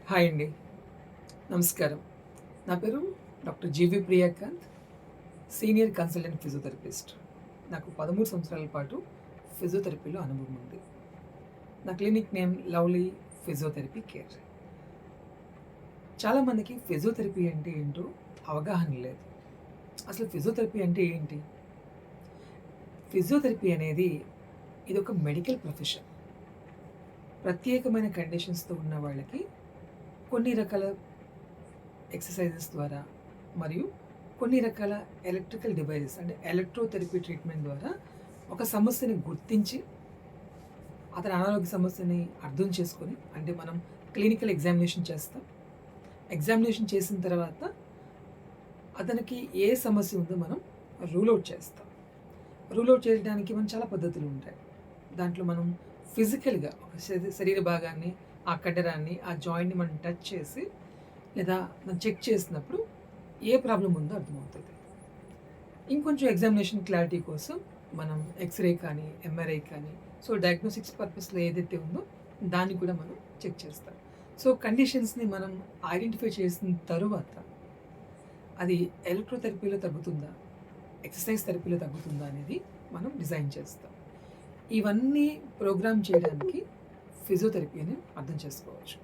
Hi అండి. నమస్కారం. నా పేరు డాక్టర్ జీవి ప్రియాకాంత్, సీనియర్ కన్సల్టెంట్ ఫిజియోథెరపిస్ట్. నాకు 13 సంవత్సరాల పాటు ఫిజియోథెరపీలో అనుభవం ఉంది. నా clinic name lovely physiotherapy care. చాలామందికి ఫిజియోథెరపీ అంటే ఏంటో అవగాహన లేదు. అసలు ఫిజియోథెరపీ అంటే ఏంటి? ఫిజియోథెరపీ అనేది ఇదొక మెడికల్ ప్రొఫెషన్. ప్రత్యేకమైన కండిషన్స్‌తో ఉన్న వాళ్ళకి కొన్ని రకాల ఎక్సర్సైజెస్ ద్వారా మరియు కొన్ని రకాల ఎలక్ట్రికల్ డివైజెస్ అంటే ఎలక్ట్రోథెరపీ ట్రీట్మెంట్ ద్వారా ఒక సమస్యని గుర్తించి అతని అనారోగ్య సమస్యని అర్థం చేసుకొని అంటే మనం క్లినికల్ ఎగ్జామినేషన్ చేస్తాం. ఎగ్జామినేషన్ చేసిన తర్వాత అతనికి ఏ సమస్య ఉందో మనం రూల్ అవుట్ చేస్తాం. రూల్ అవుట్ చేయడానికి మనం చాలా పద్ధతులు ఉంటాయి. దాంట్లో మనం ఫిజికల్‌గా ఒక శరీర భాగాన్ని, ఆ కండరాన్ని, ఆ జాయింట్‌ని మనం టచ్ చేసి లేదా మనం చెక్ చేసినప్పుడు ఏ ప్రాబ్లమ్ ఉందో అర్థమవుతది. ఇంకొంచెం ఎగ్జామినేషన్ క్లారిటీ కోసం మనం ఎక్స్‌రే కానీ, ఎంఆర్ఐ కానీ డయాగ్నోస్టిక్స్ పర్పస్‌లో ఏదైతే ఉందో దాన్ని కూడా మనం చెక్ చేస్తాం. కండిషన్స్‌ని మనం ఐడెంటిఫై చేసిన తరువాత అది ఎలక్ట్రోథెరపీలో తగ్గుతుందా? ఎక్సర్సైజ్ థెరపీలో తగ్గుతుందా? అనేది మనం డిజైన్ చేస్తాం. ఇవన్నీ ప్రోగ్రామ్ చేయడానికి ఫిజియోథెరపీ అని అర్థం చేసుకోవచ్చు.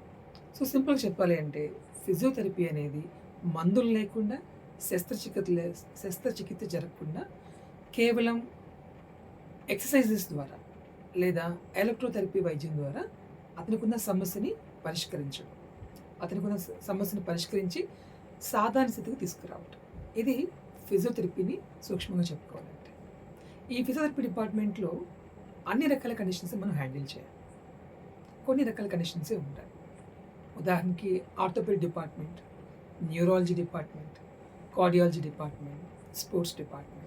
సింపుల్‌గా చెప్పాలి అంటే ఫిజియోథెరపీ అనేది మందులు లేకుండా శస్త్రచికిత్స జరగకుండా కేవలం ఎక్సర్సైజెస్ ద్వారా లేదా ఎలక్ట్రోథెరపీ వైద్యం ద్వారా అతనికున్న సమస్యని పరిష్కరించడం. అతనికున్న సమస్యని పరిష్కరించి సాధారణ స్థితికి తీసుకురావటం. ఇది ఫిజియోథెరపీని సూక్ష్మంగా చెప్పుకోవాలంటే. ఈ ఫిజియోథెరపీ డిపార్ట్మెంట్‌లో అన్ని రకాల కండిషన్స్ మనం హ్యాండిల్ చేయాలి. కొన్ని రకాల కండిషన్సే ఉంటాయి. ఉదాహరణకి orthopedic department, neurology department, cardiology department, sports department.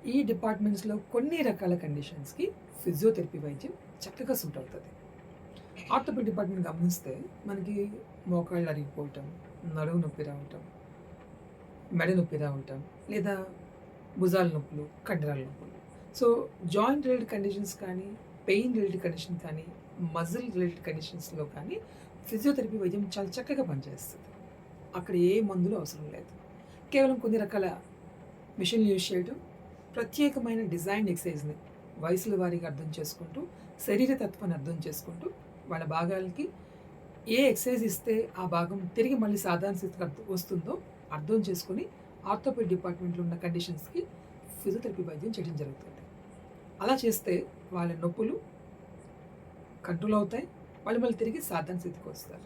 ఈ డిపార్ట్మెంట్స్‌లో కొన్ని రకాల కండిషన్స్‌కి ఫిజియోథెరపీ వైద్యం చక్కగా సూట్ అవుతది. ఆర్థోపెడిక్ డిపార్ట్మెంట్ గమనిస్తే మనకి మోకాళ్ళు అరిగిపోవటం, నడుము నొప్పి రావటం, మెడ నొప్పి రావటం లేదా భుజాల నొప్పులు, కండరాల నొప్పులు. జాయింట్ రిలేటెడ్ కండిషన్స్ కానీ, పెయిన్ రిలేటెడ్ కండిషన్ కానీ, మజిల్ రిలేటెడ్ కండిషన్స్‌లో కానీ ఫిజియోథెరపీ వైద్యం చాలా చక్కగా పనిచేస్తది. అక్కడ ఏ మందులు అవసరం లేదు. కేవలం కొన్ని రకాల మిషన్లు యూజ్ చేయడం, ప్రత్యేకమైన డిజైన్ ఎక్సర్సైజ్‌ని వయసుల వారీగా అర్థం చేసుకుంటూ, శరీర తత్వాన్ని అర్థం చేసుకుంటూ, వాళ్ళ భాగాలకి ఏ ఎక్సర్సైజ్ ఇస్తే ఆ భాగం తిరిగి మళ్ళీ సాధారణ స్థితికి వస్తుందో అర్థం చేసుకొని ఆర్థోపెడిక్ డిపార్ట్మెంట్‌లో ఉన్న కండిషన్స్‌కి ఫిజియోథెరపీ వైద్యం చేయడం జరుగుతుంది. అలా చేస్తే వాళ్ళ నొప్పులు కంట్రోల్ అవుతాయి. వాళ్ళు మళ్ళీ తిరిగి సాధారణ స్థితికి వస్తారు.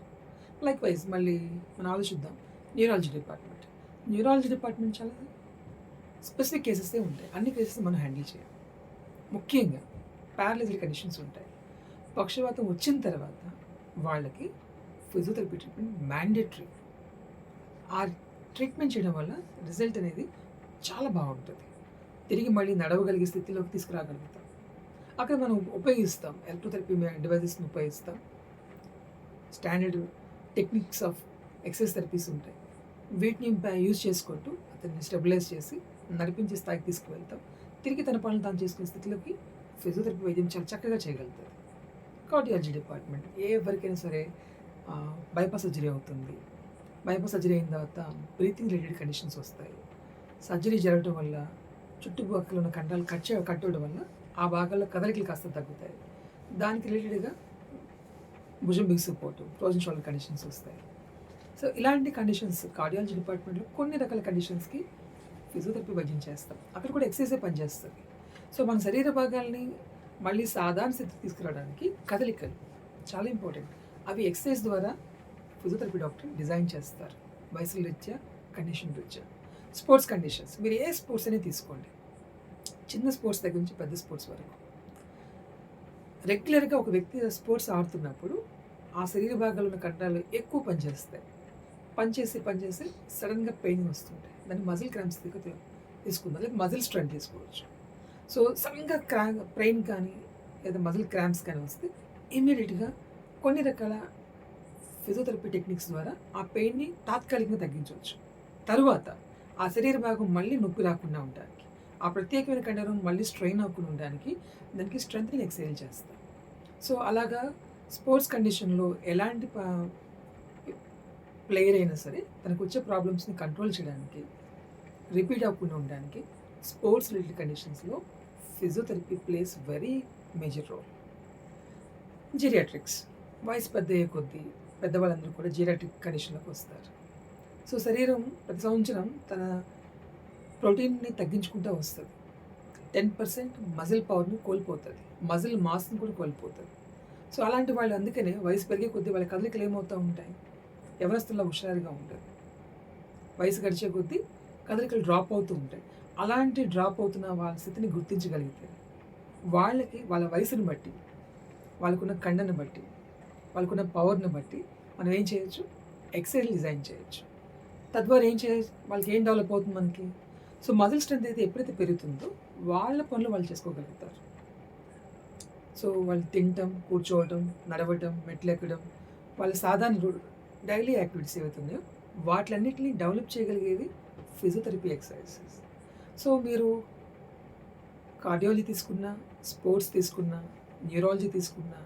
లైక్‌వైజ్ మళ్ళీ మనం ఆలోచిద్దాం న్యూరాలజీ డిపార్ట్మెంట్. న్యూరాలజీ డిపార్ట్మెంట్ చాలా స్పెసిఫిక్ కేసెసే ఉంటాయి. అన్ని కేసెస్ మనం హ్యాండిల్ చేయాలి. ముఖ్యంగా పారలైజ్డ్ కండిషన్స్ ఉంటాయి. పక్షవాతం వచ్చిన తర్వాత వాళ్ళకి ఫిజియోథెరపీ ట్రీట్మెంట్ మ్యాండేటరీ. ఆ ట్రీట్మెంట్ చేయడం వల్ల రిజల్ట్ అనేది చాలా బాగుంటుంది. తిరిగి మళ్ళీ నడవగలిగే స్థితిలోకి తీసుకురాగలుగుతాం. అక్కడ మనం ఉపయోగిస్తాం ఎలక్ట్రోథెరపీ డివైజెస్‌ని ఉపయోగిస్తాం. Standard techniques of exercise therapies ఉంటాయి. వీటిని యూజ్ చేసుకుంటూ అతన్ని స్టెబిలైజ్ చేసి నడిపించే స్థాయికి తీసుకువెళ్తాం. తిరిగి తన పనులు తాను చేసుకునే స్థితిలోకి ఫిజియోథెరపీ వైద్యం చాలా చక్కగా చేయగలుగుతుంది. కార్డియాలజీ డిపార్ట్మెంట్ ఎవరికైనా సరే బైపాస్ సర్జరీ అవుతుంది. బైపాస్ సర్జరీ అయిన తర్వాత బ్రీతింగ్ రిలేటెడ్ కండిషన్స్ వస్తాయి. సర్జరీ జరగడం వల్ల చుట్టుపక్కల ఉన్న కండరాలు కట్ అవ్వడం వల్ల ఆ భాగాల్లో కదలికలు కాస్త తగ్గుతాయి. దానికి రిలేటెడ్‌గా భుజం బిగుసుకుపోవటం, ఫ్రోజన్ షోల్డర్ కండిషన్స్ వస్తాయి. ఇలాంటి కండిషన్స్ కార్డియాలజీ డిపార్ట్మెంట్‌లో కొన్ని రకాల కండిషన్స్‌కి ఫిజియోథెరపీ వైద్యం చేస్తాం. అక్కడ కూడా ఎక్సర్సైజే పనిచేస్తది. మన శరీర భాగాల్ని మళ్ళీ సాధారణ స్థితికి తీసుకురావడానికి కదలికలు చాలా ఇంపార్టెంట్. అవి ఎక్సర్సైజ్ ద్వారా ఫిజియోథెరపీ డాక్టర్ డిజైన్ చేస్తారు. వయసుల రీత్యా, కండిషన్ రీత్యా. స్పోర్ట్స్ కండిషన్స్ మీరు ఏ స్పోర్ట్స్ అనేది తీసుకోండి. చిన్న స్పోర్ట్స్ దగ్గర నుంచి పెద్ద స్పోర్ట్స్ వరకు. రెగ్యులర్‌గా ఒక వ్యక్తి స్పోర్ట్స్ ఆడుతున్నప్పుడు ఆ శరీర భాగాల్లో ఉన్న కండరాలు ఎక్కువ పనిచేస్తాయి. పనిచేసి సడన్‌గా పెయిన్ వస్తుంటాయి. దాన్ని మజిల్ క్రాంప్స్ తీసుకుందాం లేదా మజిల్ స్ట్రెయిన్ తీసుకోవచ్చు. సడన్‌గా పెయిన్ కానీ లేదా మజిల్ క్రాంప్స్ కానీ వస్తే ఇమ్మీడియట్‌గా కొన్ని రకాల ఫిజియోథెరపీ టెక్నిక్స్ ద్వారా ఆ పెయిన్‌ని తాత్కాలికంగా తగ్గించవచ్చు. తరువాత ఆ శరీర భాగం మళ్ళీ నొప్పి రాకుండా ఉండడానికి, ఆ ప్రత్యేకమైన కండరం మళ్ళీ స్ట్రెయిన్ అవ్వకుండా ఉండడానికి దానికి స్ట్రెంథెనింగ్ ఎక్సర్సైజ్ చేస్తాం. అలాగా స్పోర్ట్స్ కండిషన్‌లో ఎలాంటి ప్లేయర్ అయినా సరే తనకొచ్చే ప్రాబ్లమ్స్‌ని కంట్రోల్ చేయడానికి, రిపీట్ అవ్వకుండా ఉండడానికి స్పోర్ట్స్ రిలేటెడ్ కండిషన్స్‌లో physiotherapy plays very major role. Geriatrics వయసు పెద్దయ్యే కొద్దీ పెద్దవాళ్ళందరూ కూడా జీరియాట్రిక్ కండిషన్‌లోకి వస్తారు. సో, శరీరం ప్రతి సంవత్సరం తన ప్రోటీన్‌ని తగ్గించుకుంటూ వస్తది. 10% మజిల్ పవర్‌ని కోల్పోతది. మజిల్ మాస్‌ని కూడా కోల్పోతది. సో, అలాంటి వాళ్ళు అందుకనే వయసు పెరిగే కొద్దీ వాళ్ళ కదలికలు ఏమవుతా ఉంటాయి? యవ్వనస్తుల్లా హుషారుగా ఉండదు. వయసు గడిచే కొద్దీ కదలికలు డ్రాప్ అవుతూ ఉంటాయి. అలాంటి డ్రాప్ అవుతున్న వాళ్ళ స్థితిని గుర్తించగలిగితే, వాళ్ళకి వాళ్ళ వయసుని బట్టి, వాళ్ళకున్న కండను బట్టి, వాళ్ళకున్న పవర్‌ని బట్టి మనం ఏం చేయొచ్చు? ఎక్సర్‌సైజ్‌లు డిజైన్ చేయొచ్చు. తద్వారా ఏం చేయొచ్చు? వాళ్ళకి ఏం డెవలప్ అవుతుంది మనకి? సో, మజిల్ స్ట్రెంత్ అయితే ఎప్పుడైతే పెరుగుతుందో వాళ్ళ పనులు వాళ్ళు చేసుకోగలుగుతారు. సో, వాళ్ళు తినటం, కూర్చోవటం, నడవటం, మెట్లెక్కడం, వాళ్ళ సాధారణ డైలీ యాక్టివిటీస్ ఏవైతే ఉన్నాయో వాటిలన్నిటిని డెవలప్ చేయగలిగేది ఫిజియోథెరపీ ఎక్సర్సైజెస్. సో, మీరు కార్డియాలజీ తీసుకున్నా, స్పోర్ట్స్ తీసుకున్నా, న్యూరాలజీ తీసుకున్నా,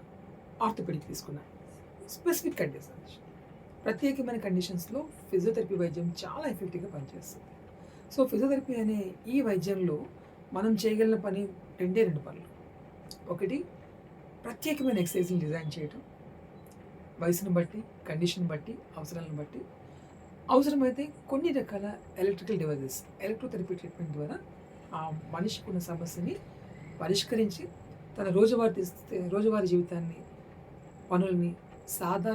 ఆర్థోపెడిక్ తీసుకున్నా, స్పెసిఫిక్ కండిషన్స్, ప్రత్యేకమైన కండిషన్స్‌లో ఫిజియోథెరపీ వైద్యం చాలా ఎఫెక్టివ్‌గా పనిచేస్తుంది. సో, ఫిజియోథెరపీ అనే ఈ వైద్యంలో మనం చేయగలిగిన పని 2 పనులు. ఒకటి, ప్రత్యేకమైన ఎక్సర్సైజ్‌ని డిజైన్ చేయటం. వయసును బట్టి, కండిషన్ బట్టి, అవసరాలను బట్టి. అవసరమైతే కొన్ని రకాల ఎలక్ట్రికల్ డివైసెస్, ఎలక్ట్రోథెరపీ ట్రీట్మెంట్ ద్వారా ఆ మనిషికున్న సమస్యని పరిష్కరించి తన రోజువారీ రోజువారీ జీవితాన్ని, పనుల్ని సాధారణ